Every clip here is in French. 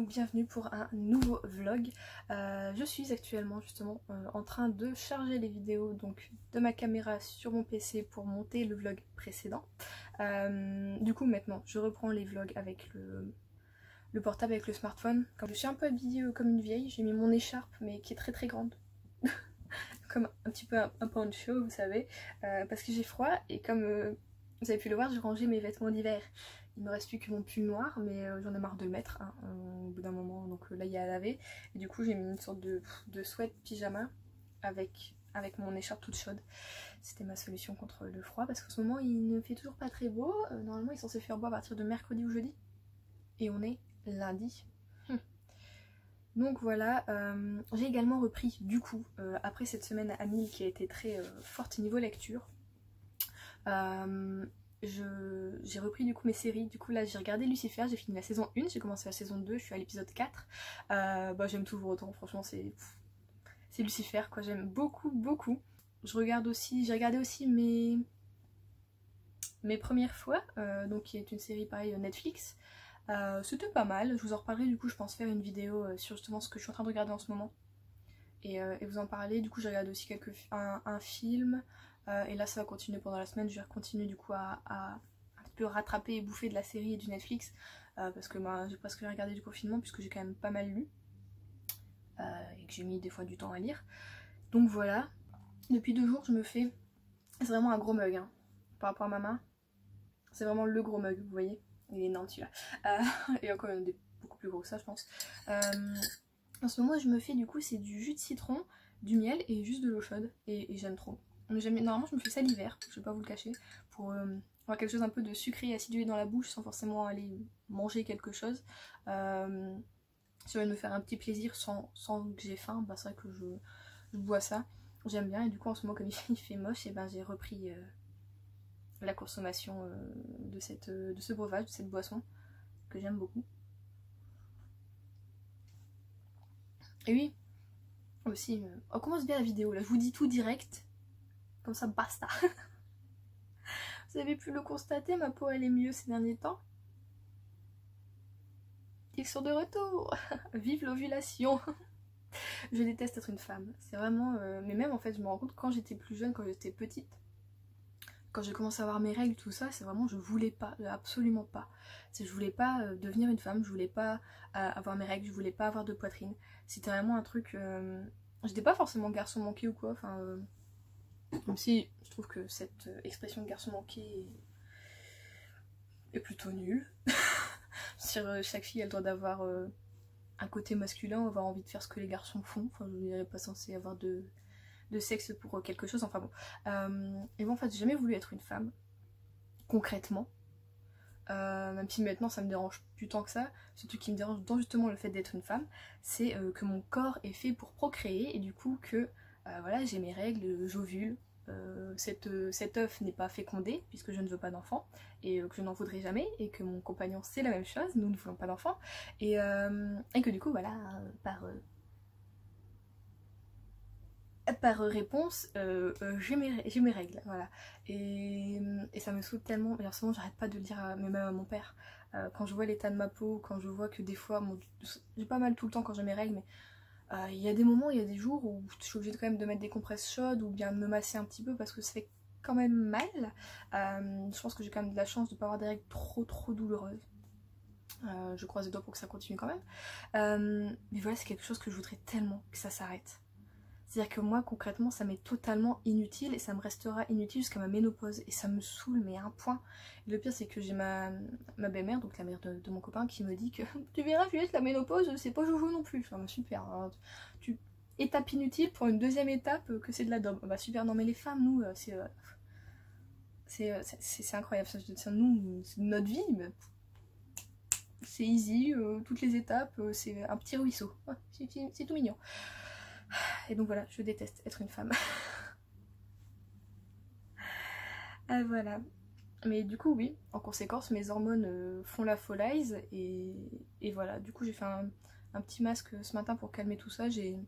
donc bienvenue pour un nouveau vlog. Je suis actuellement justement en train de charger les vidéos donc de ma caméra sur mon PC pour monter le vlog précédent. Du coup maintenant je reprends les vlogs avec le portable, avec le smartphone. Quand je suis un peu habillée comme une vieille, j'ai mis mon écharpe mais qui est très très grande. Comme un petit peu un poncho vous savez, parce que j'ai froid et comme vous avez pu le voir, j'ai rangé mes vêtements d'hiver. Il me reste plus que mon pull noir, mais j'en ai marre de le mettre hein, au bout d'un moment, donc là il y a à laver. Et du coup j'ai mis une sorte de sweat pyjama avec mon écharpe toute chaude. C'était ma solution contre le froid, parce qu'en ce moment il ne fait toujours pas très beau. Normalement il est censé faire beau à partir de mercredi ou jeudi. Et on est lundi. Donc voilà, j'ai également repris du coup, après cette semaine à 1000 qui a été très forte niveau lecture, j'ai repris du coup mes séries. Du coup là j'ai regardé Lucifer, j'ai fini la saison 1, j'ai commencé la saison 2, je suis à l'épisode 4. J'aime toujours autant, franchement c'est Lucifer quoi, j'aime beaucoup beaucoup. J'ai regardé aussi mes premières fois, donc qui est une série pareil Netflix. C'était pas mal, je vous en reparlerai du coup, je pense faire une vidéo sur justement ce que je suis en train de regarder en ce moment et vous en parler. Du coup j'ai regardé aussi un film et là ça va continuer pendant la semaine, je vais continuer du coup à un petit peu rattraper et bouffer de la série et du Netflix parce que j'ai presque rien regardé du confinement puisque j'ai quand même pas mal lu et que j'ai mis des fois du temps à lire. Donc voilà, depuis 2 jours je me fais, c'est vraiment un gros mug hein, par rapport à ma main, c'est vraiment le gros mug, vous voyez. Il est énorme celui-là. Il y a quand même des beaucoup plus gros que ça je pense. En ce moment je me fais du coup c'est du jus de citron, du miel et juste de l'eau chaude et j'aime trop. Normalement je me fais ça l'hiver, je vais pas vous le cacher, pour avoir quelque chose un peu de sucré et acidulé dans la bouche sans forcément aller manger quelque chose. Si je vais me faire un petit plaisir sans que j'ai faim, bah c'est vrai que je bois ça. J'aime bien et du coup en ce moment comme il fait moche, et ben j'ai repris la consommation de ce breuvage, de cette boisson que j'aime beaucoup. Et oui, aussi, on commence bien la vidéo là, je vous dis tout direct, comme ça basta. Vous avez pu le constater, ma peau elle est mieux ces derniers temps. Ils sont de retour. Vive l'ovulation. Je déteste être une femme, c'est vraiment... mais même en fait je me rends compte quand j'étais plus jeune, quand j'étais petite, quand j'ai commencé à avoir mes règles, tout ça, c'est vraiment je voulais pas, absolument pas. Je voulais pas devenir une femme, je voulais pas avoir mes règles, je voulais pas avoir de poitrine. C'était vraiment un truc... J'étais pas forcément garçon manqué ou quoi, enfin... même si je trouve que cette expression de garçon manqué est plutôt nulle. Chaque fille a le droit d'avoir un côté masculin, avoir envie de faire ce que les garçons font. Enfin, je dirais pas censé avoir de sexe pour quelque chose, enfin bon. Et bon, en fait, j'ai jamais voulu être une femme, concrètement. Même si maintenant ça me dérange plus tant que ça. Surtout qui me dérange dans justement le fait d'être une femme, c'est que mon corps est fait pour procréer et du coup que voilà, j'ai mes règles, j'ovule. Cet œuf n'est pas fécondé puisque je ne veux pas d'enfant et que je n'en voudrais jamais, et que mon compagnon c'est la même chose, nous ne voulons pas d'enfant et que du coup voilà, par réponse j'ai mes règles, voilà. Et ça me saoule tellement, et en ce moment j'arrête pas de le dire même à mon père, quand je vois l'état de ma peau, quand je vois que des fois, j'ai pas mal tout le temps quand j'ai mes règles, mais il y a des moments, il y a des jours où je suis obligée quand même de mettre des compresses chaudes ou bien de me masser un petit peu parce que ça fait quand même mal. Je pense que j'ai quand même de la chance de ne pas avoir des règles trop douloureuses. Je croise les doigts pour que ça continue quand même. Mais voilà, c'est quelque chose que je voudrais tellement que ça s'arrête. C'est-à-dire que moi concrètement ça m'est totalement inutile et ça me restera inutile jusqu'à ma ménopause et ça me saoule mais à un point. Et le pire c'est que j'ai ma belle-mère, donc la mère de mon copain, qui me dit que tu verras Juliette, la ménopause c'est pas joujou non plus. Enfin super, alors, étape inutile pour une deuxième étape que c'est de la daube. Bah super, non mais les femmes nous c'est incroyable, nous c'est notre vie, mais c'est easy, toutes les étapes c'est un petit ruisseau, c'est tout mignon. Et donc voilà, je déteste être une femme. Voilà. Mais du coup oui, en conséquence mes hormones font la folaise et voilà. Du coup j'ai fait un petit masque ce matin pour calmer tout ça. J'ai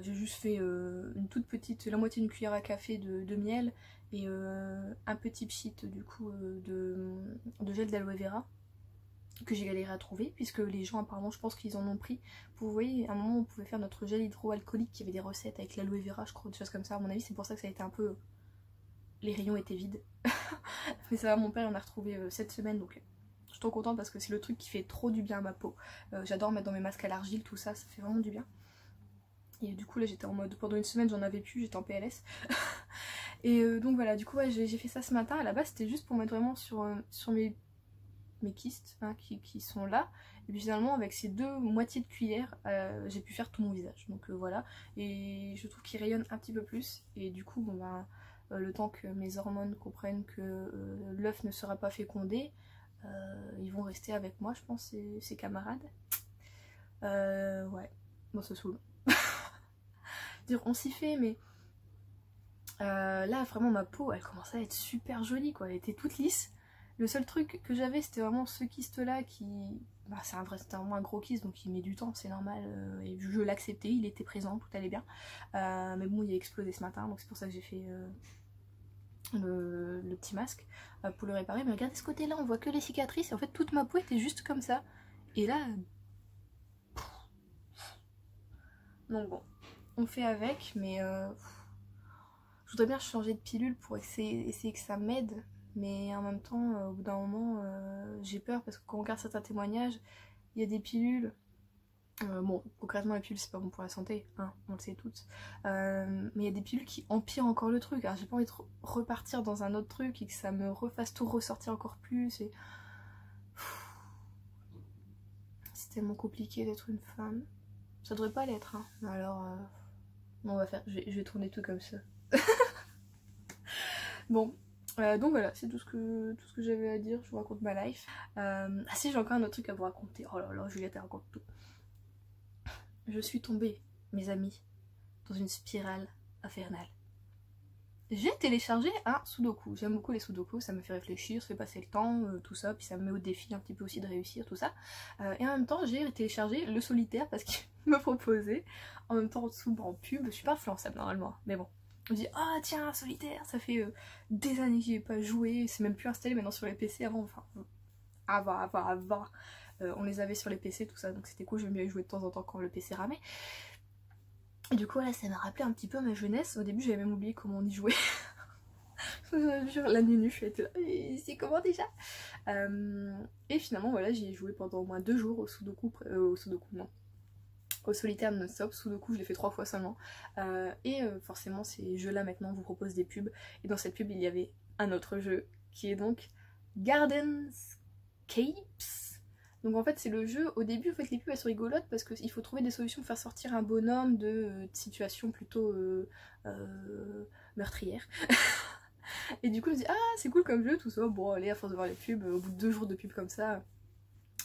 juste fait une toute petite, la moitié d'une cuillère à café de miel et un petit pchit du coup de gel d'aloe vera. que j'ai galéré à trouver, puisque les gens apparemment je pense qu'ils en ont pris. Vous voyez, à un moment on pouvait faire notre gel hydroalcoolique, qui avait des recettes avec l'aloe vera, je crois, des choses comme ça. À mon avis c'est pour ça que ça a été un peu... Les rayons étaient vides. Mais ça va, mon père en a retrouvé cette semaine, donc je suis trop contente parce que c'est le truc qui fait trop du bien à ma peau. J'adore mettre dans mes masques à l'argile, tout ça, ça fait vraiment du bien. Et du coup là j'étais en mode, pendant une semaine j'en avais plus, j'étais en PLS. Et donc voilà, du coup ouais, j'ai fait ça ce matin. À la base c'était juste pour mettre vraiment sur mes kystes hein, qui sont là. Et puis finalement avec ces 2 moitiés de cuillère j'ai pu faire tout mon visage. Donc voilà, et je trouve qu'il rayonne un petit peu plus. Et du coup bon ben le temps que mes hormones comprennent que l'œuf ne sera pas fécondé, ils vont rester avec moi je pense, ces camarades. Ouais, bon ça saoule. Dire on s'y fait, mais là vraiment ma peau elle commençait à être super jolie quoi, elle était toute lisse. Le seul truc que j'avais c'était vraiment ce kyste là qui... Bah, c'était vraiment un gros kyste donc il met du temps, c'est normal, et je l'acceptais, il était présent, tout allait bien. Mais bon il a explosé ce matin donc c'est pour ça que j'ai fait le petit masque pour le réparer. Mais regardez ce côté là, on voit que les cicatrices et en fait toute ma peau était juste comme ça. Et là... Donc bon, on fait avec, mais je voudrais bien changer de pilule pour essayer que ça m'aide. Mais en même temps, au bout d'un moment, j'ai peur parce que quand on regarde certains témoignages, il y a des pilules. Bon, concrètement, la pilule c'est pas bon pour la santé, hein, on le sait toutes. Mais il y a des pilules qui empirent encore le truc. Alors j'ai pas envie de repartir dans un autre truc et que ça me refasse tout ressortir encore plus. Et... c'est tellement compliqué d'être une femme. Ça devrait pas l'être, hein. Alors, on va faire. Je vais tourner tout comme ça. Bon. Donc voilà, c'est tout ce que j'avais à dire, je vous raconte ma life. Ah si, j'ai encore un autre truc à vous raconter. Oh là là, Juliette elle raconte tout. Je suis tombée, mes amis, dans une spirale infernale. J'ai téléchargé un sudoku. J'aime beaucoup les sudoku, ça me fait réfléchir, ça fait passer le temps, tout ça, puis ça me met au défi un petit peu aussi de réussir, tout ça. Et en même temps, j'ai téléchargé le solitaire parce qu'il me proposait, en même temps en dessous en pub, je suis pas influençable normalement, mais bon. Je me dis, ah tiens, solitaire, ça fait des années que j'y ai pas joué, c'est même plus installé maintenant sur les PC avant, enfin, avant. On les avait sur les PC, tout ça, donc c'était cool, j'aime bien y jouer de temps en temps quand le PC ramait. Et du coup, là, ça m'a rappelé un petit peu ma jeunesse. Au début, j'avais même oublié comment on y jouait. Je jure, la nuit, je suis là, c'est comment déjà et finalement, voilà, j'y ai joué pendant au moins 2 jours au sudoku, non. Au solitaire non-stop, sudoku je l'ai fait 3 fois seulement. Forcément ces jeux là maintenant vous proposent des pubs. Et dans cette pub il y avait un autre jeu qui est donc Gardenscapes. Donc en fait c'est le jeu, au début en fait les pubs elles sont rigolotes parce qu'il faut trouver des solutions pour faire sortir un bonhomme de situations plutôt meurtrières. Et du coup je me dis ah c'est cool comme jeu tout ça, bon allez à force de voir les pubs, au bout de 2 jours de pub comme ça...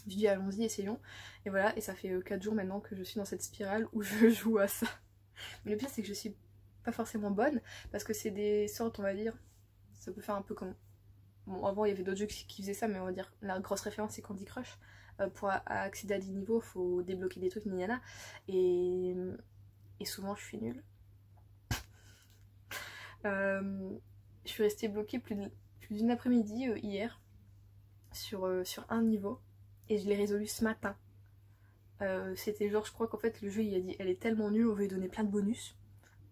Je dis allons-y, essayons. Et voilà, et ça fait 4 jours maintenant que je suis dans cette spirale où je joue à ça. Mais le pire c'est que je suis pas forcément bonne, parce que c'est des sortes, on va dire, ça peut faire un peu comme... Bon, avant il y avait d'autres jeux qui faisaient ça, mais on va dire, la grosse référence c'est Candy Crush. Pour accéder à des niveaux, faut débloquer des trucs, niana. Et souvent je suis nulle. Je suis restée bloquée plus d'une après-midi hier sur un niveau. Et je l'ai résolu ce matin. C'était genre, je crois qu'en fait le jeu il a dit elle est tellement nulle, on va lui donner plein de bonus.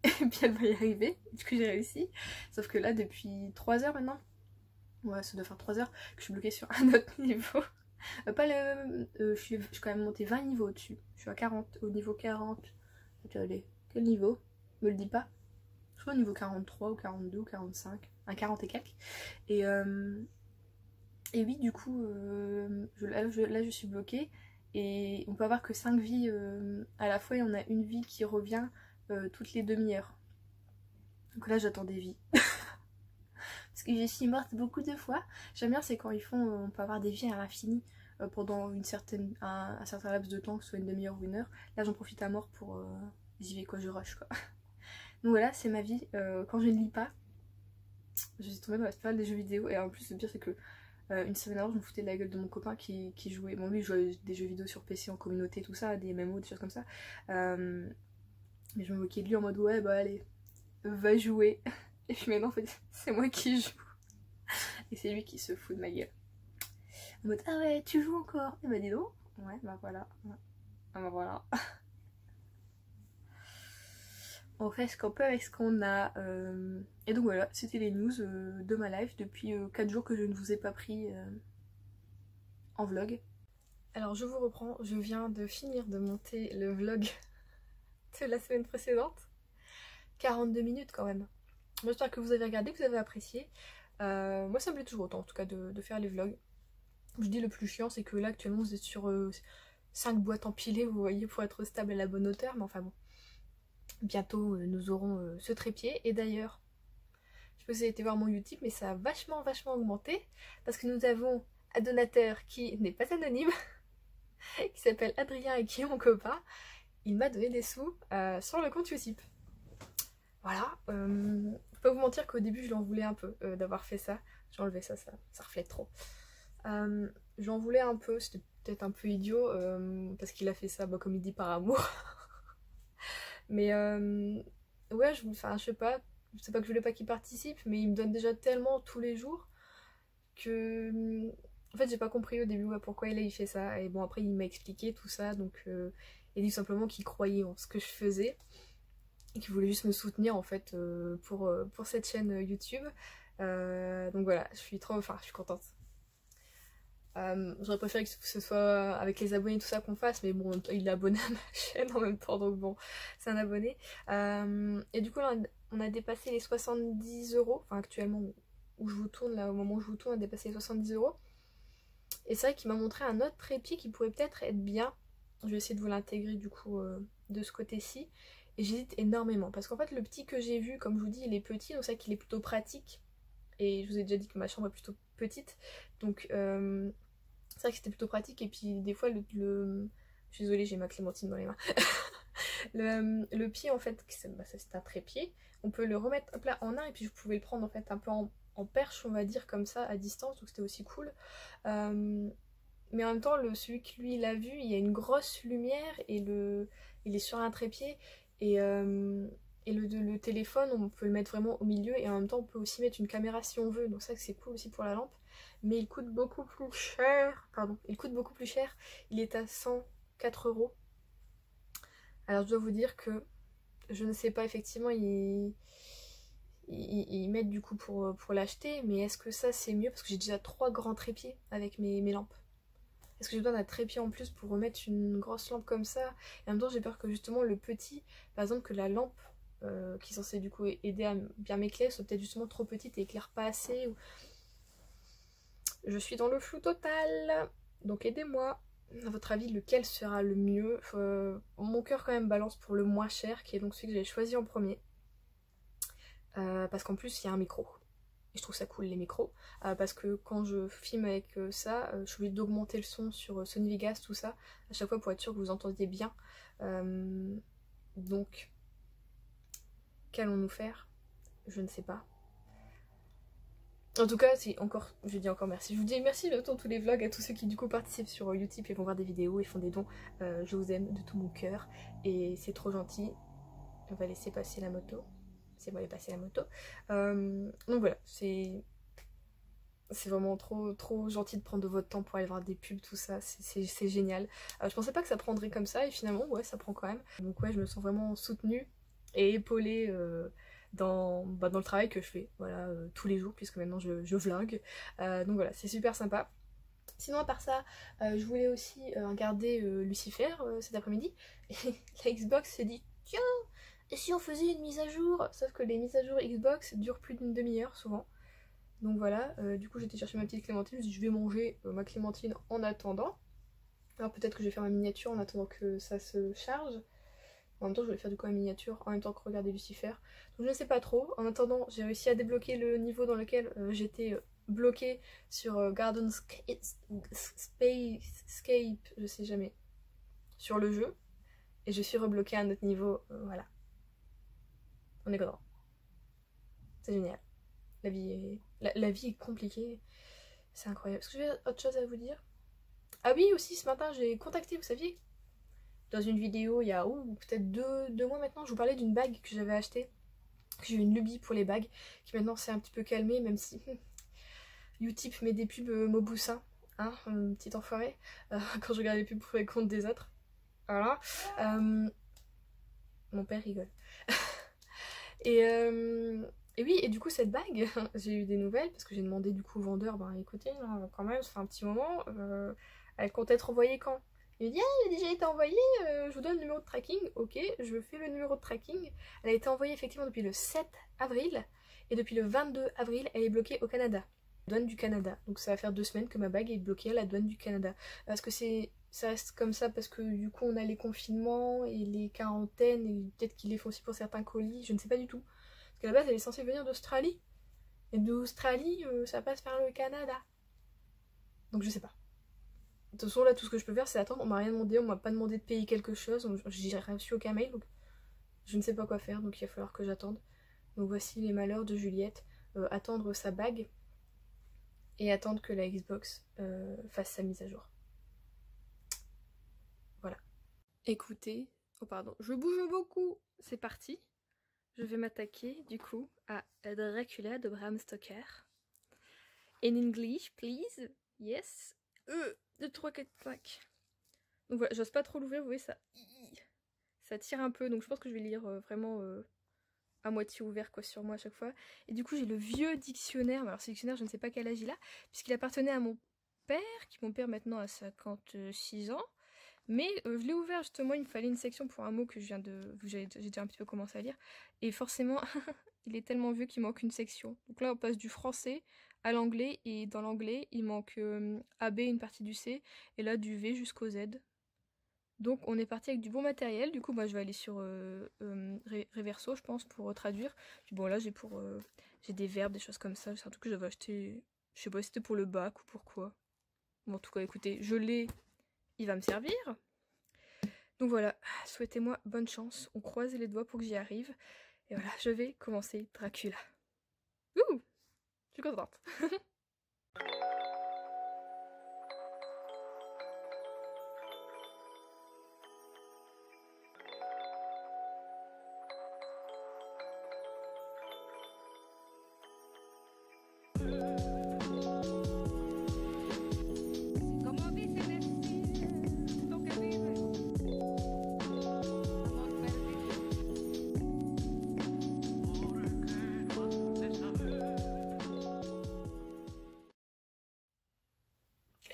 Et puis elle va y arriver. Du coup j'ai réussi. Sauf que là depuis 3 heures maintenant, ouais ça doit faire 3 heures que je suis bloquée sur un autre niveau. Pas le... je suis quand même montée 20 niveaux au-dessus. Je suis à 40, au niveau 40. Attendez, quel niveau? Me le dis pas. Je suis au niveau 43 ou 42 ou 45. Un 40 et quelques. Et oui, du coup, là je suis bloquée et on peut avoir que 5 vies à la fois et on a une vie qui revient toutes les demi-heures. Donc là j'attends des vies. Parce que je suis morte beaucoup de fois. J'aime bien c'est quand ils font, on peut avoir des vies à l'infini pendant un certain laps de temps, que ce soit une demi-heure ou 1 heure. Là j'en profite à mort pour... j'y vais quoi, je rush quoi. Donc voilà, c'est ma vie. Quand je ne lis pas, je suis tombée dans la spirale des jeux vidéo et en plus le pire c'est que une semaine avant je me foutais de la gueule de mon copain qui jouait, bon lui il jouait des jeux vidéo sur PC en communauté tout ça, des MMO, des choses comme ça, mais je me moquais de lui en mode ouais bah allez va jouer, et puis maintenant en fait c'est moi qui joue et c'est lui qui se fout de ma gueule. En mode ah ouais, tu joues encore? Et bah dis donc. Ouais, bah voilà. Ah bah voilà. On fait ce qu'on peut avec ce qu'on a. Et donc voilà, c'était les news de ma life depuis 4 jours que je ne vous ai pas pris en vlog. Alors je vous reprends, je viens de finir de monter le vlog de la semaine précédente. 42 minutes quand même. J'espère que vous avez regardé, que vous avez apprécié. Moi ça me plaît toujours autant en tout cas de faire les vlogs. Je dis le plus chiant c'est que là actuellement vous êtes sur 5 boîtes empilées, vous voyez, pour être stable à la bonne hauteur, mais enfin bon. Bientôt nous aurons ce trépied. Et d'ailleurs, je sais pas si vous avez été voir mon YouTube, mais ça a vachement augmenté. Parce que nous avons un donateur qui n'est pas anonyme, qui s'appelle Adrien et qui est mon copain. Il m'a donné des sous sur le compte Utip. Voilà. Faut pas vous mentir qu'au début je l'en voulais un peu d'avoir fait ça. J'ai enlevé ça reflète trop. J'en voulais un peu, c'était peut-être un peu idiot, parce qu'il a fait ça comme il dit par amour. Mais ouais, je sais pas que je voulais pas qu'il participe, mais il me donne déjà tellement tous les jours que en fait j'ai pas compris au début pourquoi il fait ça. Et bon après il m'a expliqué tout ça, donc il dit simplement qu'il croyait en ce que je faisais et qu'il voulait juste me soutenir en fait pour cette chaîne YouTube. Donc voilà, je suis contente. J'aurais préféré que ce soit avec les abonnés tout ça qu'on fasse, mais bon il est abonné à ma chaîne en même temps, donc bon c'est un abonné. Et du coup là on a dépassé les 70 €, enfin actuellement où je vous tourne, là au moment où je vous tourne on a dépassé les 70 €. Et c'est vrai qu'il m'a montré un autre trépied qui pourrait peut-être être bien. Je vais essayer de vous l'intégrer du coup de ce côté-ci. Et j'hésite énormément parce qu'en fait le petit que j'ai vu, comme je vous dis, il est petit, donc c'est vrai qu'il est plutôt pratique. Et je vous ai déjà dit que ma chambre est plutôt petite, donc c'est vrai que c'était plutôt pratique. Et puis des fois je suis désolée, j'ai ma clémentine dans les mains. le pied en fait, c'est un trépied, on peut le remettre hop là en un, et puis vous pouvez le prendre en fait un peu en perche, on va dire, comme ça à distance, donc c'était aussi cool. Mais en même temps celui que lui il a vu, il y a une grosse lumière et il est sur un trépied, et le téléphone on peut le mettre vraiment au milieu, et en même temps on peut aussi mettre une caméra si on veut, donc ça c'est cool aussi pour la lampe. Mais il coûte beaucoup plus cher, il est à 104 €. Alors je dois vous dire que je ne sais pas, effectivement ils mettent du coup pour l'acheter, mais est-ce que ça c'est mieux? Parce que j'ai déjà 3 grands trépieds avec mes lampes. Est-ce que j'ai besoin d'un trépied en plus pour remettre une grosse lampe comme ça? Et en même temps j'ai peur que justement le petit, par exemple que la lampe qui est censée du coup aider à bien m'éclairer soit peut-être justement trop petite et éclaire pas assez. Ou... Je suis dans le flou total, donc aidez-moi. À votre avis, lequel sera le mieux? Mon cœur quand même balance pour le moins cher, qui est donc celui que j'ai choisi en premier. Parce qu'en plus il y a un micro. Et je trouve ça cool les micros. Parce que quand je filme avec ça, je suis obligée d'augmenter le son sur Sony Vegas, tout ça, à chaque fois pour être sûr que vous entendiez bien. Donc, qu'allons-nous faire? Je ne sais pas. En tout cas, je dis encore merci. Je vous dis merci dans tous les vlogs à tous ceux qui du coup participent sur Utip et vont voir des vidéos et font des dons. Je vous aime de tout mon cœur et c'est trop gentil. On va laisser passer la moto. C'est bon, elle est passée la moto. Donc voilà, c'est vraiment trop gentil de prendre de votre temps pour aller voir des pubs, tout ça, c'est génial. Je pensais pas que ça prendrait comme ça et finalement ouais ça prend quand même. Donc ouais, je me sens vraiment soutenue et épaulée dans le travail que je fais, voilà, tous les jours, puisque maintenant je vlog. Donc voilà, c'est super sympa. Sinon à part ça, je voulais aussi regarder Lucifer cet après-midi. Et la Xbox s'est dit tiens, et si on faisait une mise à jour? Sauf que les mises à jour Xbox durent plus d'une demi-heure souvent. Donc voilà, du coup j'étais chercher ma petite clémentine, je me suis dit je vais manger ma clémentine en attendant. Alors peut-être que je vais faire ma miniature en attendant que ça se charge. En même temps je voulais faire du coup ma miniature en même temps que regarder Lucifer. Donc je ne sais pas trop. En attendant j'ai réussi à débloquer le niveau dans lequel j'étais bloquée sur Gardenscape, je sais jamais, sur le jeu. Et je suis rebloquée à un autre niveau, voilà. On est content. C'est génial. La vie est compliquée. C'est incroyable. Est-ce que j'ai autre chose à vous dire? Ah oui, aussi ce matin j'ai contacté, vous saviez, dans une vidéo il y a peut-être deux mois maintenant, je vous parlais d'une bague que j'avais achetée. J'ai eu une lubie pour les bagues qui maintenant s'est un petit peu calmée, même si Utip met des pubs Mauboussin. hein, une petite enfoirée, quand je regarde les pubs pour les comptes des autres. Voilà. Mon père rigole. et, et oui, et du coup cette bague, j'ai eu des nouvelles parce que j'ai demandé du coup au vendeur, ben écoutez, là, quand même, ça fait un petit moment, elle compte être envoyée quand? Il me dit, ah, elle a déjà été envoyée, je vous donne le numéro de tracking. Ok, je fais le numéro de tracking. Elle a été envoyée effectivement depuis le 7 avril, et depuis le 22 avril, elle est bloquée au Canada. Douane du Canada. Donc ça va faire 2 semaines que ma bague est bloquée à la douane du Canada. Parce que ça reste comme ça parce que du coup on a les confinements et les quarantaines et peut-être qu'ils les font aussi pour certains colis, je ne sais pas du tout. Parce qu'à la base elle est censée venir d'Australie. Et d'Australie ça passe par le Canada. Donc je sais pas. De toute façon là tout ce que je peux faire c'est attendre. On m'a rien demandé, on m'a pas demandé de payer quelque chose. J'ai reçu aucun mail donc je ne sais pas quoi faire donc il va falloir que j'attende. Donc voici les malheurs de Juliette. Attendre sa bague. Et attendre que la Xbox fasse sa mise à jour. Voilà. Écoutez, oh pardon, je bouge beaucoup. C'est parti. Je vais m'attaquer du coup à Dracula de Bram Stoker. In English, please. Yes. 2, 3, 4, 5. Donc voilà, j'ose pas trop l'ouvrir, vous voyez ça. Ça tire un peu, donc je pense que je vais lire vraiment à moitié ouvert quoi sur moi à chaque fois. Et du coup j'ai le vieux dictionnaire, alors ce dictionnaire je ne sais pas quel âge il a, puisqu'il appartenait à mon père, qui mon père maintenant a 56 ans. Mais je l'ai ouvert justement, il me fallait une section pour un mot que je viens de... j'ai déjà un petit peu commencé à lire. Et forcément, il est tellement vieux qu'il manque une section. Donc là on passe du français à l'anglais, et dans l'anglais il manque AB, une partie du C, et là du V jusqu'au Z. Donc on est parti avec du bon matériel, du coup moi je vais aller sur Reverso je pense pour traduire. Puis bon là j'ai des verbes, des choses comme ça, c'est un truc que j'avais acheté, je sais pas si c'était pour le bac ou pourquoi. Bon en tout cas écoutez, je l'ai, il va me servir. Donc voilà, souhaitez-moi bonne chance, on croise les doigts pour que j'y arrive. Et voilà, je vais commencer Dracula. Ouh, je suis contente.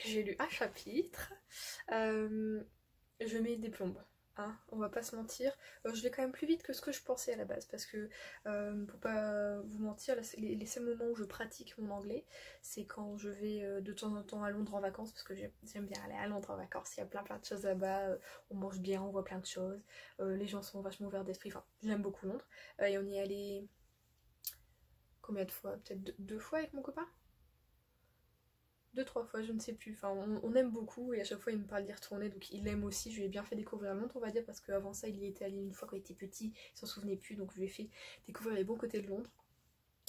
J'ai lu un chapitre, je mets des plombes, hein, on va pas se mentir. Je vais quand même plus vite que ce que je pensais à la base, parce que pour pas vous mentir, les seuls moments où je pratique mon anglais, c'est quand je vais de temps en temps à Londres en vacances, parce que j'aime bien aller à Londres en vacances, il y a plein de choses là-bas, on mange bien, on voit plein de choses, les gens sont vachement ouverts d'esprit, enfin j'aime beaucoup Londres, et on y est allé combien de fois? Peut-être 2 fois avec mon copain? 2, 3 fois, je ne sais plus. Enfin, on aime beaucoup et à chaque fois il me parle d'y retourner, donc il aime aussi. Je lui ai bien fait découvrir Londres, on va dire, parce qu'avant ça il y était allé une fois quand il était petit, il s'en souvenait plus, donc je lui ai fait découvrir les bons côtés de Londres.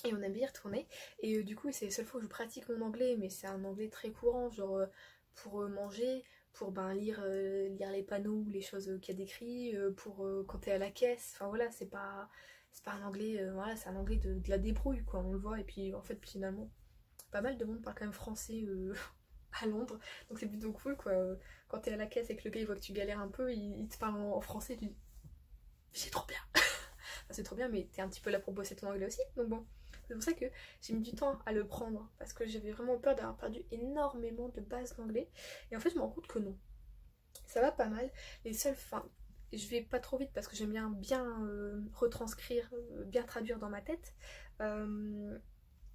Et on aime bien y retourner. Et du coup, c'est la seule fois où je pratique mon anglais, mais c'est un anglais très courant, genre pour manger, pour lire les panneaux ou les choses qu'il y a décrit, pour quand t'es à la caisse. Enfin voilà, c'est pas un anglais, voilà, c'est un anglais de la débrouille, quoi, on le voit. Et puis en fait, finalement, pas mal de monde parle quand même français à Londres, donc c'est plutôt cool quoi. Quand t'es à la caisse et que le gars il voit que tu galères un peu, il te parle en français, tu dis c'est trop bien. Enfin, c'est trop bien, mais t'es un petit peu là pour bosser ton anglais aussi, donc bon. C'est pour ça que j'ai mis du temps à le prendre, parce que j'avais vraiment peur d'avoir perdu énormément de bases d'anglais, et en fait je me rends compte que non. Ça va pas mal, les seules, enfin, je vais pas trop vite parce que j'aime bien retranscrire, bien traduire dans ma tête.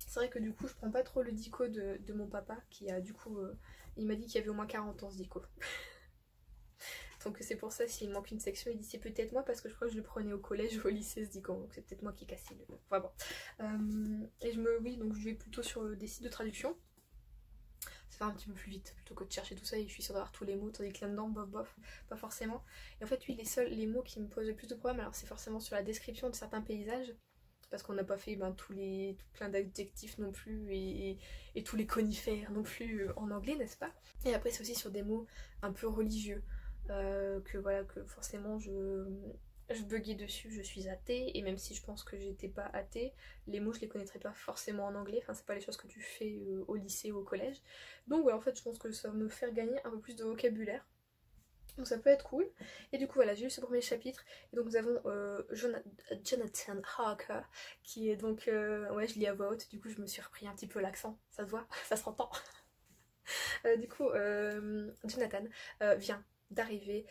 C'est vrai que du coup je prends pas trop le dico de mon papa qui a du coup il m'a dit qu'il y avait au moins 40 ans ce dico. Donc c'est pour ça s'il manque une section il dit c'est peut-être moi parce que je crois que je le prenais au collège ou au lycée ce dico, donc c'est peut-être moi qui cassais le... Enfin bon. Et oui donc je vais plutôt sur des sites de traduction. Ça va un petit peu plus vite plutôt que de chercher tout ça et je suis sûre d'avoir tous les mots, tandis que là-dedans bof bof, pas forcément. Et en fait oui les mots qui me posent le plus de problèmes, alors c'est forcément sur la description de certains paysages, parce qu'on n'a pas fait tout plein d'adjectifs non plus et tous les conifères non plus en anglais, n'est-ce pas? Et après c'est aussi sur des mots un peu religieux, que voilà, que forcément je buguais dessus, je suis athée, et même si je pense que j'étais pas athée, les mots je les connaîtrais pas forcément en anglais, enfin c'est pas les choses que tu fais au lycée ou au collège. Donc voilà, en fait je pense que ça va me faire gagner un peu plus de vocabulaire. Donc ça peut être cool. Et du coup voilà, j'ai lu ce premier chapitre. Et donc nous avons Jonathan Harker, qui est donc... ouais, je lis à voix haute, du coup je me suis repris un petit peu l'accent, ça se voit, ça s'entend. Du coup, Jonathan vient d'arriver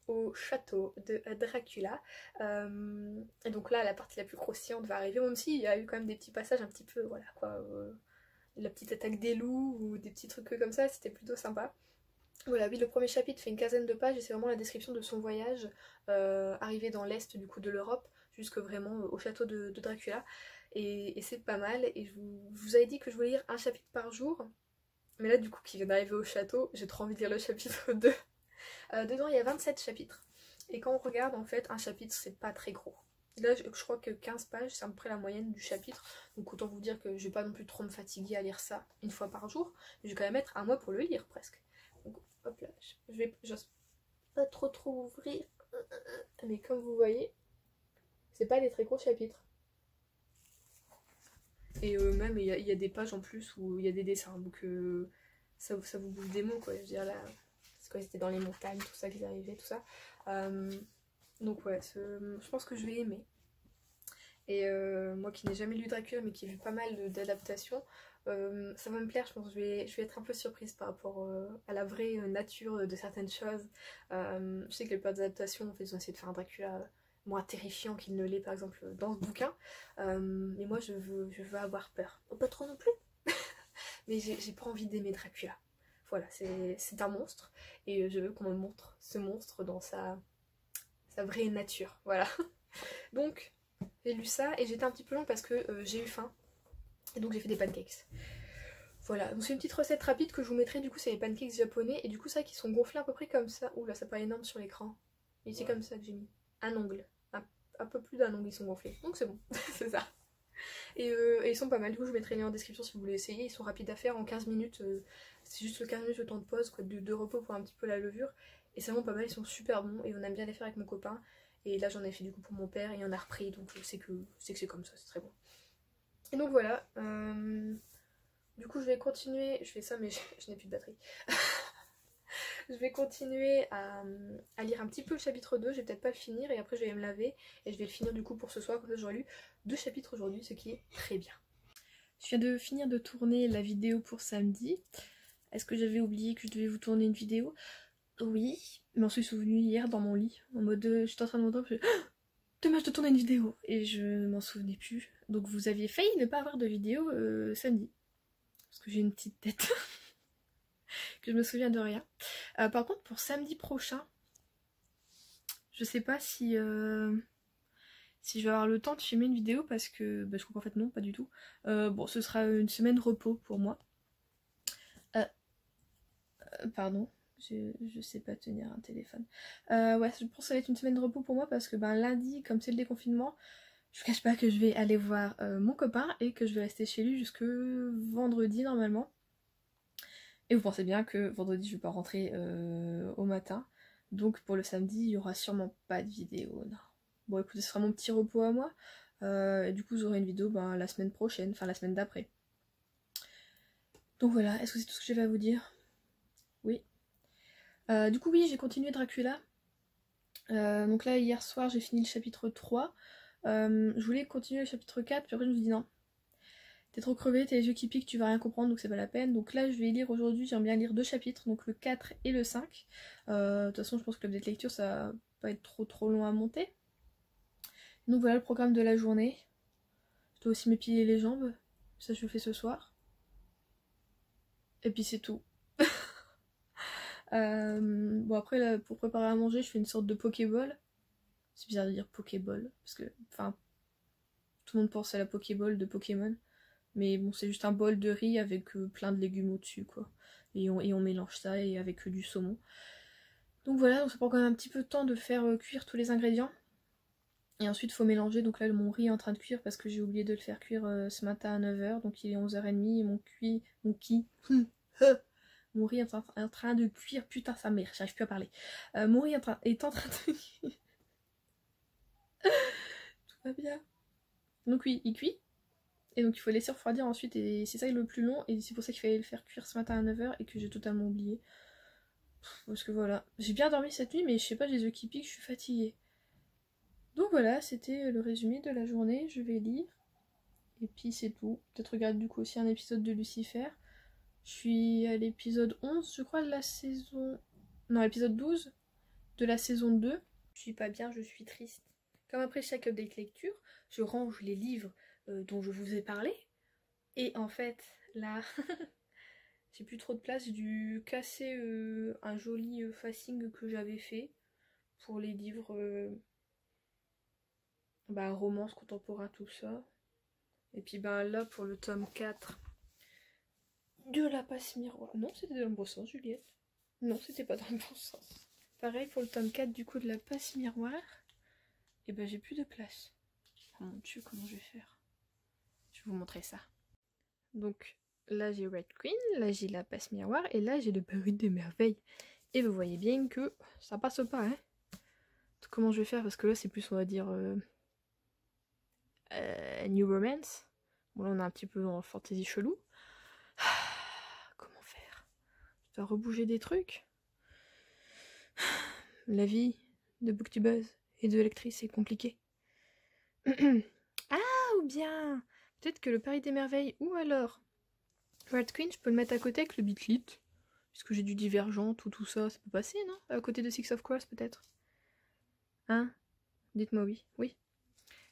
au château de Dracula. Et donc là, la partie la plus croustillante va arriver, même s'il y a eu quand même des petits passages un petit peu, voilà quoi, la petite attaque des loups ou des petits trucs comme ça, c'était plutôt sympa. Voilà, oui, le premier chapitre fait une quinzaine de pages et c'est vraiment la description de son voyage arrivé dans l'est du coup de l'Europe, jusque vraiment au château de Dracula. Et c'est pas mal. Et je vous avais dit que je voulais lire un chapitre par jour. Mais là, du coup, qui vient d'arriver au château, j'ai trop envie de lire le chapitre 2. Dedans, il y a 27 chapitres. Et quand on regarde, en fait, un chapitre, c'est pas très gros. Là, je crois que 15 pages, c'est à peu près la moyenne du chapitre. Donc autant vous dire que je vais pas non plus trop me fatiguer à lire ça une fois par jour. Mais je vais quand même mettre un mois pour le lire, presque. Donc, hop là, j'ose pas trop ouvrir. Mais comme vous voyez, c'est pas des très gros chapitres. Et même, il y a des pages en plus où il y a des dessins. Donc ça vous bouge des mots, quoi. Je veux dire, là, c'est quoi, c'était dans les montagnes, tout ça, qu'ils arrivaient, tout ça. Donc ouais, je pense que je vais aimer. Et moi qui n'ai jamais lu Dracula, mais qui ai vu pas mal d'adaptations, ça va me plaire, je pense que je vais être un peu surprise par rapport à la vraie nature de certaines choses. Je sais que les plupart des adaptations, en fait, ils ont essayé de faire un Dracula moins terrifiant qu'il ne l'est par exemple dans ce bouquin. Mais moi je veux avoir peur. Pas trop non plus, mais j'ai pas envie d'aimer Dracula. Voilà, c'est un monstre, et je veux qu'on me montre ce monstre dans sa vraie nature. Voilà. Donc, j'ai lu ça, et j'étais un petit peu longue parce que j'ai eu faim. Et donc j'ai fait des pancakes. Voilà, donc c'est une petite recette rapide que je vous mettrai, du coup c'est les pancakes japonais, et du coup ça qui sont gonflés à peu près comme ça. Ouh là, ça paraît énorme sur l'écran. Et c'est comme ça que j'ai mis un ongle. Un peu plus d'un ongle, ils sont gonflés. Donc c'est bon, c'est ça. Et ils sont pas mal, du coup je mettrai les liens en description si vous voulez essayer. Ils sont rapides à faire en 15 minutes, c'est juste 15 minutes de temps de pause, quoi, de repos pour un petit peu la levure. Et c'est vraiment pas mal, ils sont super bons, et on aime bien les faire avec mon copain. Et là j'en ai fait du coup pour mon père, et il en a repris, donc je sais que c'est comme ça, c'est très bon. Et donc voilà, du coup je vais continuer, je fais ça mais je n'ai plus de batterie. Je vais continuer à lire un petit peu le chapitre 2, je vais peut-être pas le finir, et après je vais me laver et je vais le finir du coup pour ce soir, comme ça j'aurai lu 2 chapitres aujourd'hui, ce qui est très bien. Je viens de finir de tourner la vidéo pour samedi. Est-ce que j'avais oublié que je devais vous tourner une vidéo? Oui, mais m'en suis souvenue hier dans mon lit, en mode j'étais en train de m'endormir, dommage de tourner une vidéo, et je m'en souvenais plus. Donc vous aviez failli ne pas avoir de vidéo samedi, parce que j'ai une petite tête. Que je me souviens de rien. Par contre pour samedi prochain, je sais pas si je vais avoir le temps de filmer une vidéo, parce que je crois qu'en fait non, pas du tout. Bon, ce sera une semaine repos pour moi. Pardon, je sais pas tenir un téléphone. Ouais, je pense que ça va être une semaine de repos pour moi, parce que lundi, comme c'est le déconfinement, je vous cache pas que je vais aller voir mon copain, et que je vais rester chez lui jusque vendredi normalement. Et vous pensez bien que vendredi je vais pas rentrer au matin. Donc pour le samedi, il y aura sûrement pas de vidéo, non. Bon écoutez, ce sera mon petit repos à moi. Et du coup vous aurez une vidéo la semaine prochaine, enfin la semaine d'après. Donc voilà, est-ce que c'est tout ce que j'avais à vous dire? Oui. Du coup oui, j'ai continué Dracula. Donc là hier soir j'ai fini le chapitre 3. Je voulais continuer le chapitre 4, puis après je me suis dit non. T'es trop crevé, t'as les yeux qui piquent, tu vas rien comprendre, donc c'est pas la peine. Donc là je vais lire aujourd'hui, j'aime bien lire 2 chapitres, donc le 4 et le 5. De toute façon je pense que l'update lecture ça va pas être trop long à monter. Donc voilà le programme de la journée. Je dois aussi m'épiler les jambes, ça je le fais ce soir. Et puis c'est tout. Bon après là, pour préparer à manger, je fais une sorte de Pokéball. C'est bizarre de dire Pokéball, parce que enfin tout le monde pense à la Pokéball de Pokémon. Mais bon, c'est juste un bol de riz avec plein de légumes au-dessus, quoi. Et on mélange ça, et avec du saumon. Donc voilà, donc ça prend quand même un petit peu de temps de faire cuire tous les ingrédients. Et ensuite, il faut mélanger. Donc là, mon riz est en train de cuire, parce que j'ai oublié de le faire cuire ce matin à 9h. Donc il est 11h30, et mon riz est en train de cuire. Putain, sa mère, j'arrive plus à parler. Mon riz est en train de cuire. Tout va bien. Donc oui, il cuit. Et donc il faut laisser refroidir ensuite et c'est ça le plus long et c'est pour ça qu'il fallait le faire cuire ce matin à 9 h et que j'ai totalement oublié. Parce que voilà, j'ai bien dormi cette nuit mais je sais pas, j'ai les yeux qui piquent, je suis fatiguée. Donc voilà, c'était le résumé de la journée, je vais lire. Et puis c'est tout. Peut-être regarder du coup aussi un épisode de Lucifer. Je suis à l'épisode 11 je crois de la saison... Non, épisode 12 de la saison 2. Je suis pas bien, je suis triste. Comme après chaque update lecture, je range les livres dont je vous ai parlé. Et en fait, là, j'ai plus trop de place. J'ai dû casser un joli facing que j'avais fait pour les livres romance, contemporain, tout ça. Et puis là, pour le tome 4 de la passe miroir. Non, c'était dans le bon sens, Juliette. Non, c'était pas dans le bon sens. Pareil pour le tome 4 du coup de la passe miroir. Et j'ai plus de place. Oh mon dieu, comment je vais faire? Je vais vous montrer ça. Donc là j'ai Red Queen, là j'ai la passe miroir et là j'ai le Paris des merveilles. Et vous voyez bien que ça passe pas, hein. Comment je vais faire? Parce que là c'est plus on va dire New Romance. Bon là on est un petit peu dans fantasy chelou. Comment faire? Je dois rebouger des trucs. La vie de Booktubers et de lectrice est compliquée. Ah, ou bien peut-être que le Paris des merveilles ou alors Red Queen, je peux le mettre à côté avec le Bitlit. Puisque j'ai du Divergent, tout ça, ça peut passer, non? À côté de Six of Cross, peut-être? Hein? Dites-moi oui. Oui.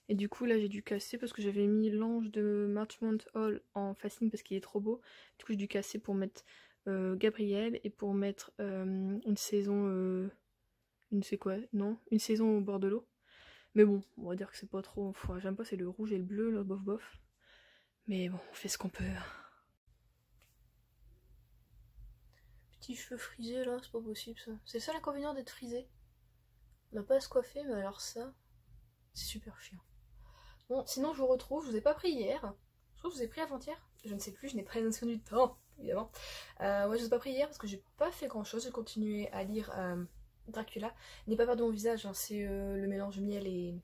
Et du coup, là, j'ai dû casser parce que j'avais mis l'ange de Marchmont Hall en fascine parce qu'il est trop beau. Du coup, j'ai dû casser pour mettre Gabriel et pour mettre une saison... une c'est quoi? Non? Une saison au bord de l'eau. Mais bon, on va dire que c'est pas trop... Enfin, j'aime pas, c'est le rouge et le bleu, là, bof bof. Mais bon, on fait ce qu'on peut. Petits cheveux frisés là, c'est pas possible ça. C'est ça l'inconvénient d'être frisé. On n'a pas à se coiffer, mais alors ça, c'est super chiant. Bon, sinon je vous retrouve, je vous ai pas pris hier. Je crois que je vous ai pris avant-hier. Je ne sais plus, je n'ai pas la notion du temps, évidemment. Ouais, je vous ai pas pris hier parce que j'ai pas fait grand chose. J'ai continué à lire Dracula. N'ayez pas peur de mon visage, hein, c'est le mélange miel et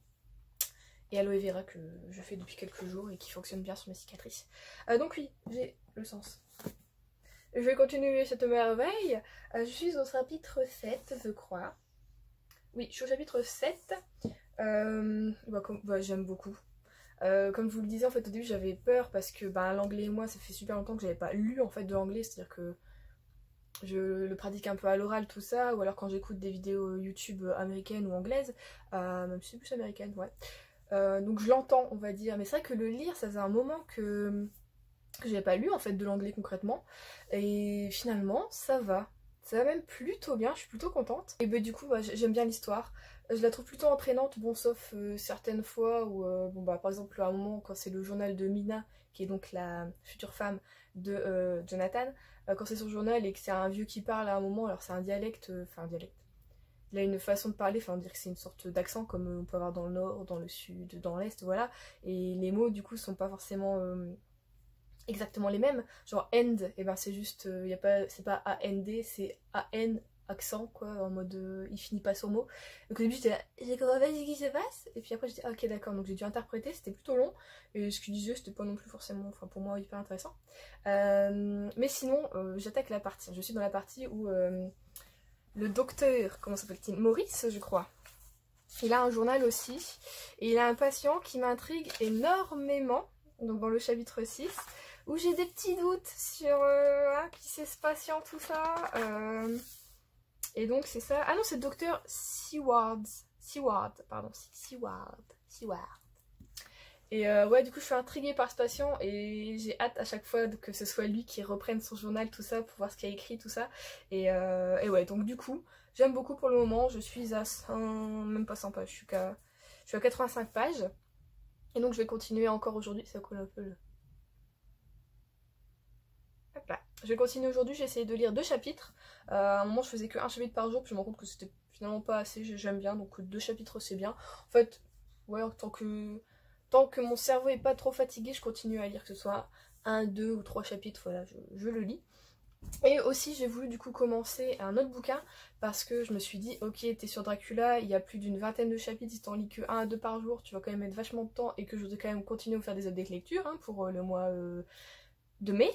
aloe vera que je fais depuis quelques jours et qui fonctionne bien sur mes cicatrices. Donc oui, j'ai le sens. Je vais continuer cette merveille. Je suis au chapitre 7, je crois. Oui, je suis au chapitre 7. J'aime beaucoup. Comme je vous le disais, en fait, au début, j'avais peur parce que l'anglais et moi, ça fait super longtemps que j'avais pas lu en fait de l'anglais. C'est-à-dire que je le pratique un peu à l'oral, tout ça. Ou alors quand j'écoute des vidéos YouTube américaines ou anglaises. Même si c'est plus américaine, ouais. Donc je l'entends, on va dire. Mais c'est vrai que le lire, ça faisait un moment que j'avais pas lu en fait de l'anglais concrètement et finalement ça va même plutôt bien, je suis plutôt contente et du coup j'aime bien l'histoire, je la trouve plutôt entraînante, bon sauf certaines fois où par exemple à un moment quand c'est le journal de Mina qui est donc la future femme de Jonathan, quand c'est son journal et que c'est un vieux qui parle à un moment, alors c'est un dialecte, il a une façon de parler, on dirait que c'est une sorte d'accent comme on peut avoir dans le nord, dans le sud, dans l'est, voilà, et les mots du coup sont pas forcément exactement les mêmes, genre end, et c'est juste, c'est pas A-N-D, c'est A-N accent quoi, en mode il finit pas son mot. Donc au début j'étais là, j'ai compris ce qui se passe, et puis après j'étais ok d'accord, donc j'ai dû interpréter, c'était plutôt long, et ce qu'il disait c'était pas non plus forcément, pour moi hyper intéressant. Mais sinon j'attaque la partie, je suis dans la partie où le docteur, comment s'appelle-t-il, Maurice je crois, il a un journal aussi, et il a un patient qui m'intrigue énormément, donc dans le chapitre 6, où j'ai des petits doutes sur qui c'est ce patient, tout ça. Et donc c'est ça. Ah non, c'est le docteur Seward. Pardon, Seward. Et ouais, du coup je suis intriguée par ce patient et j'ai hâte à chaque fois que ce soit lui qui reprenne son journal, tout ça, pour voir ce qu'il a écrit, tout ça. Et ouais, donc du coup, j'aime beaucoup pour le moment. Je suis à 100, même pas 100 pages, je suis à 85 pages. Et donc je vais continuer encore aujourd'hui. Ça coule un peu le... Hop là. Je vais continuer aujourd'hui, j'ai essayé de lire 2 chapitres. À un moment je faisais que 1 chapitre par jour, puis je me rends compte que c'était finalement pas assez, j'aime bien, donc 2 chapitres c'est bien. En fait, ouais, tant que mon cerveau est pas trop fatigué, je continue à lire, que ce soit 1, 2 ou 3 chapitres, voilà, je le lis. Et aussi j'ai voulu du coup commencer un autre bouquin parce que je me suis dit ok t'es sur Dracula, il y a plus d'une vingtaine de chapitres, si t'en lis que 1 à 2 par jour, tu vas quand même mettre vachement de temps et que je voudrais quand même continuer à vous faire des updates lecture hein, pour le mois de mai.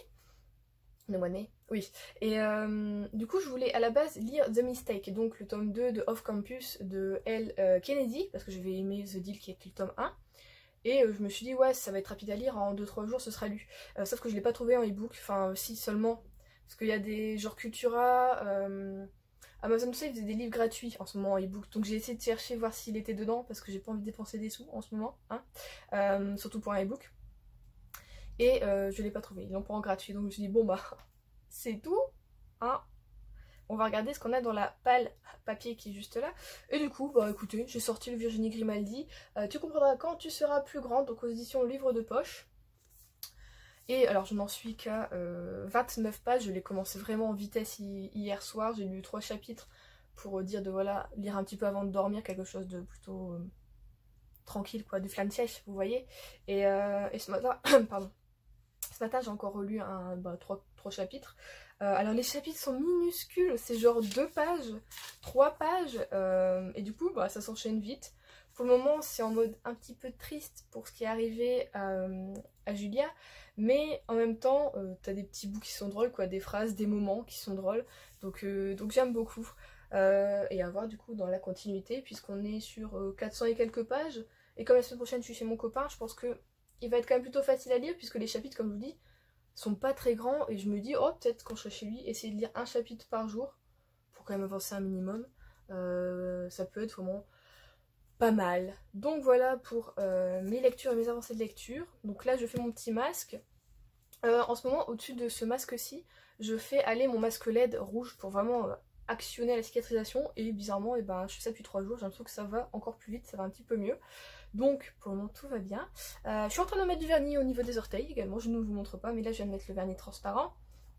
Le mois de mai, oui. Et du coup je voulais à la base lire The Mistake, donc le tome 2 de Off Campus de L. Kennedy, parce que j'avais aimé The Deal qui était le tome 1. Et je me suis dit ouais ça va être rapide à lire, en 2-3 jours ce sera lu. Sauf que je l'ai pas trouvé en ebook, enfin si seulement. Parce qu'il y a des genre Cultura, Amazon tout ça ils faisaient des livres gratuits en ce moment en ebook. Donc j'ai essayé de chercher voir s'il était dedans parce que j'ai pas envie de dépenser des sous en ce moment. Hein. Surtout pour un ebook. Et je l'ai pas trouvé, ils l'ont pas en gratuit. Donc je me suis dit bon bah c'est tout. Hein. On va regarder ce qu'on a dans la palle papier qui est juste là. Et du coup, bah écoutez, j'ai sorti le Virginie Grimaldi. Tu comprendras quand tu seras plus grande, donc aux éditions Livre de Poche. Et alors je n'en suis qu'à 29 pages, je l'ai commencé vraiment en vitesse hier soir. J'ai lu 3 chapitres pour dire de voilà, lire un petit peu avant de dormir, quelque chose de plutôt tranquille quoi, du flan sèche, vous voyez. Et ce matin, pardon. Ce matin j'ai encore relu 3 chapitres. Alors les chapitres sont minuscules, c'est genre 2 pages, 3 pages, et du coup bah, ça s'enchaîne vite. Pour le moment c'est en mode un petit peu triste pour ce qui est arrivé à Julia, mais en même temps t'as des petits bouts qui sont drôles, quoi, des phrases, des moments qui sont drôles, donc j'aime beaucoup. Et à voir du coup dans la continuité, puisqu'on est sur 400 et quelques pages, et comme la semaine prochaine je suis chez mon copain, je pense que il va être quand même plutôt facile à lire, puisque les chapitres comme je vous dis sont pas très grands, et je me dis oh peut-être quand je serai chez lui essayer de lire un chapitre par jour pour quand même avancer un minimum, ça peut être vraiment pas mal. Donc voilà pour mes lectures et mes avancées de lecture. Donc là je fais mon petit masque. En ce moment au-dessus de ce masque-ci je fais aller mon masque LED rouge pour vraiment actionner la cicatrisation, et bizarrement et ben, je fais ça depuis 3 jours, j'ai l'impression que ça va encore plus vite, ça va un petit peu mieux. Donc pour le moment tout va bien. Je suis en train de mettre du vernis au niveau des orteils également, je ne vous montre pas mais là je viens de mettre le vernis transparent.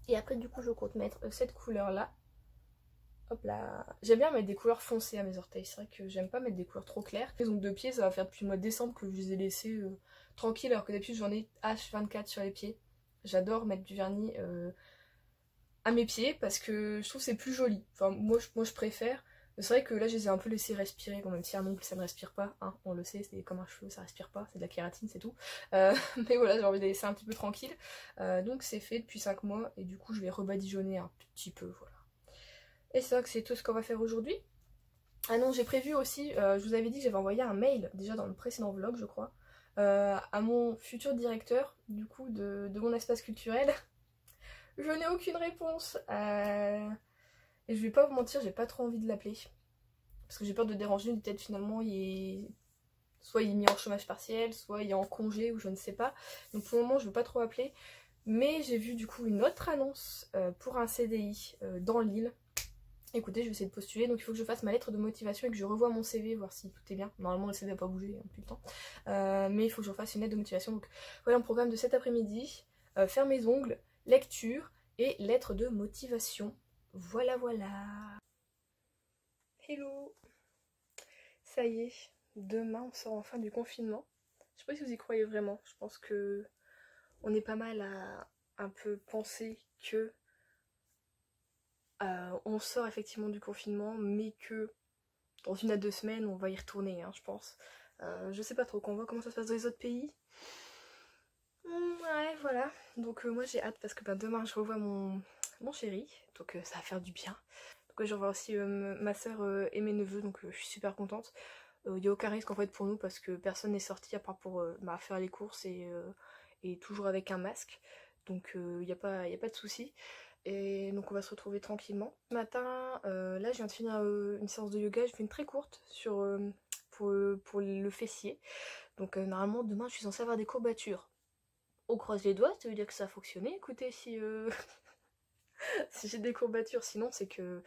Et après du coup je compte mettre cette couleur là. Hop là. J'aime bien mettre des couleurs foncées à mes orteils, c'est vrai que j'aime pas mettre des couleurs trop claires. Les ongles de pied ça va faire depuis le mois de décembre que je les ai laissés tranquilles, alors que d'habitude j'en ai H24 sur les pieds. J'adore mettre du vernis à mes pieds parce que je trouve que c'est plus joli. Enfin moi je préfère. C'est vrai que là je les ai un peu laissés respirer, bon, même si un ongle ça ne respire pas, hein, on le sait, c'est comme un cheveu, ça respire pas, c'est de la kératine, c'est tout. Mais voilà, j'ai envie de les laisser un petit peu tranquille. Donc c'est fait depuis 5 mois et du coup je vais rebadigeonner un petit peu, voilà. Et c'est vrai que c'est tout ce qu'on va faire aujourd'hui. Ah non, j'ai prévu aussi, je vous avais dit que j'avais envoyé un mail, déjà dans le précédent vlog je crois, à mon futur directeur, du coup, de mon espace culturel. Je n'ai aucune réponse. Et je vais pas vous mentir, j'ai pas trop envie de l'appeler. Parce que j'ai peur de déranger, peut-être finalement soit il est mis en chômage partiel, soit il est en congé ou je ne sais pas. Donc pour le moment je veux pas trop appeler. Mais j'ai vu du coup une autre annonce pour un CDI dans Lille. Écoutez, je vais essayer de postuler, donc il faut que je fasse ma lettre de motivation et que je revoie mon CV, voir si tout est bien. Normalement le CV n'a pas bougé depuis le temps. Mais il faut que je refasse une lettre de motivation. Donc voilà un programme de cet après-midi. Faire mes ongles, lecture et lettre de motivation. Voilà voilà. Hello. Ça y est, demain on sort enfin du confinement. Je sais pas si vous y croyez vraiment, je pense que on est pas mal à un peu penser que on sort effectivement du confinement, mais que dans 1 à 2 semaines on va y retourner, hein, je pense. Je sais pas trop, qu'on voit comment ça se passe dans les autres pays. Ouais, voilà. Donc moi j'ai hâte parce que demain je revois mon chéri, donc ça va faire du bien. Donc je revois aussi ma soeur et mes neveux, donc je suis super contente. Il n'y a aucun risque en fait pour nous parce que personne n'est sorti à part pour faire les courses et toujours avec un masque. Donc il n'y a pas de souci. Et donc on va se retrouver tranquillement. Ce matin, là je viens de finir une séance de yoga, je fais une très courte pour le fessier. Donc normalement demain je suis censée avoir des courbatures. On croise les doigts, ça veut dire que ça a fonctionné. Écoutez, si, si j'ai des courbatures, sinon c'est que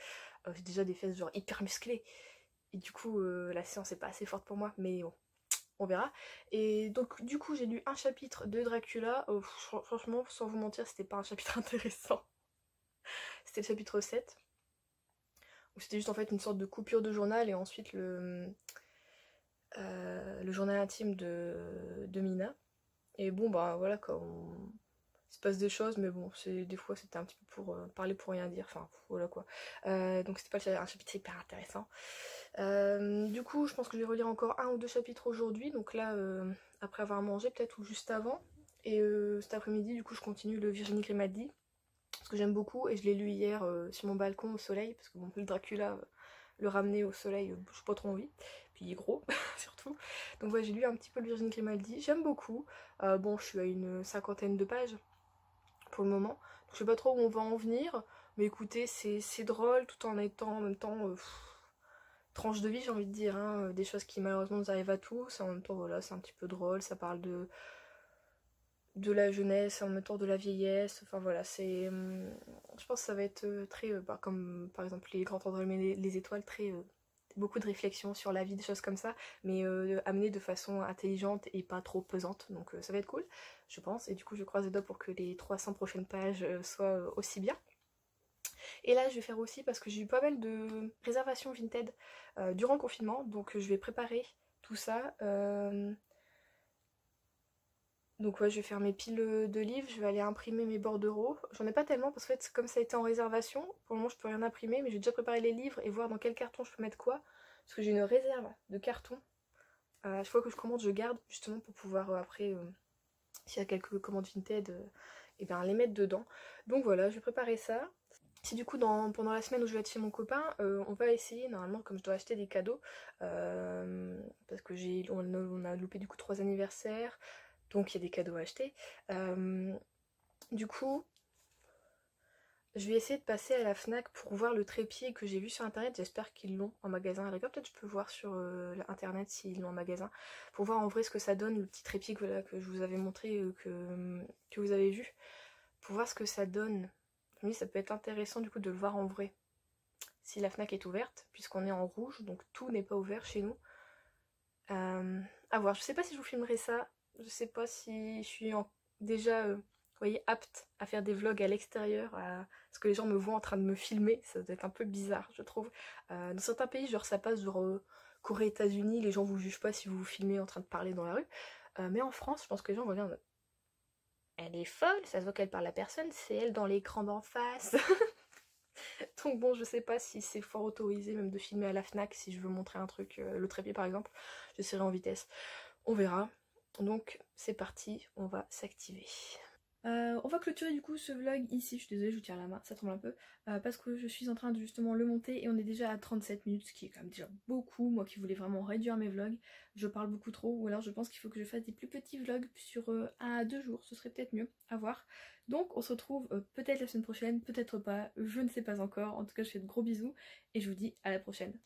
j'ai déjà des fesses genre hyper musclées. Et du coup, la séance est pas assez forte pour moi, mais bon, on verra. Et donc, du coup, j'ai lu un chapitre de Dracula. Franchement, sans vous mentir, c'était pas un chapitre intéressant. C'était le chapitre 7. Où c'était juste en fait une sorte de coupure de journal et ensuite le journal intime de Mina. Et bon, bah voilà, quoi. il se passe des choses, mais bon, des fois c'était un petit peu pour parler pour rien dire, enfin voilà quoi. Donc c'était pas un chapitre hyper intéressant. Du coup, je pense que je vais relire encore 1 ou 2 chapitres aujourd'hui, donc là, après avoir mangé peut-être ou juste avant. Et cet après-midi, du coup, je continue le Virginie Grimaldi, parce que j'aime beaucoup, et je l'ai lu hier sur mon balcon au soleil, parce que bon, le Dracula, le ramener au soleil, j'ai pas trop envie, puis il est gros, surtout. Donc ouais, j'ai lu un petit peu le Virginie Grimaldi, j'aime beaucoup. Bon, je suis à une 50aine de pages pour le moment, donc je sais pas trop où on va en venir, mais écoutez, c'est drôle, tout en étant en même temps... tranche de vie, j'ai envie de dire, hein, des choses qui malheureusement nous arrivent à tous, en même temps voilà, c'est un petit peu drôle, ça parle de la jeunesse, en même temps de la vieillesse, enfin voilà, c'est... je pense que ça va être très, comme par exemple les grands temps de les étoiles, très... beaucoup de réflexions sur la vie, des choses comme ça, mais amenées de façon intelligente et pas trop pesante, donc ça va être cool, je pense, et du coup je croise les doigts pour que les 300 prochaines pages soient aussi bien. Et là je vais faire aussi parce que j'ai eu pas mal de réservations Vinted durant le confinement, donc je vais préparer tout ça. Donc ouais, je vais faire mes piles de livres, je vais aller imprimer mes bordereaux. J'en ai pas tellement parce que en fait, comme ça a été en réservation, pour le moment je peux rien imprimer, mais j'ai déjà préparé les livres et voir dans quel carton je peux mettre quoi. Parce que j'ai une réserve de cartons. À chaque fois que je commande, je garde justement pour pouvoir après, s'il y a quelques commandes Vinted, et bien les mettre dedans. Donc voilà, je vais préparer ça. Si du coup pendant la semaine où je vais être chez mon copain, on va essayer, normalement comme je dois acheter des cadeaux, parce que on a loupé du coup 3 anniversaires, donc il y a des cadeaux à acheter. Du coup, je vais essayer de passer à la Fnac pour voir le trépied que j'ai vu sur internet, j'espère qu'ils l'ont en magasin. À la rigueur, peut-être je peux voir sur internet s'ils l'ont en magasin, pour voir en vrai ce que ça donne, le petit trépied que je vous avais montré, que vous avez vu, pour voir ce que ça donne. Oui, ça peut être intéressant du coup de le voir en vrai. Si la Fnac est ouverte, puisqu'on est en rouge, donc tout n'est pas ouvert chez nous. À voir, je sais pas si je vous filmerai ça, je sais pas si je suis déjà, vous voyez, apte à faire des vlogs à l'extérieur, parce que les gens me voient en train de me filmer, ça doit être un peu bizarre, je trouve. Dans certains pays, genre ça passe, genre Corée, États-Unis, les gens vous jugent pas si vous vous filmez en train de parler dans la rue. Mais en France, je pense que les gens regardent. Elle est folle, ça se voit qu'elle parle à personne, c'est elle dans l'écran d'en face. Donc bon, je sais pas si c'est fort autorisé même de filmer à la Fnac si je veux montrer un truc, le trépied par exemple, j'essaierai en vitesse, on verra. Donc c'est parti, on va s'activer. On va clôturer du coup ce vlog ici, je suis désolée, je vous tiens la main, ça tremble un peu, parce que je suis en train de justement le monter et on est déjà à 37 minutes, ce qui est quand même déjà beaucoup, moi qui voulais vraiment réduire mes vlogs, je parle beaucoup trop, ou alors je pense qu'il faut que je fasse des plus petits vlogs sur 1 à 2 jours, ce serait peut-être mieux, à voir. Donc on se retrouve peut-être la semaine prochaine, peut-être pas, je ne sais pas encore, en tout cas je fais de gros bisous et je vous dis à la prochaine.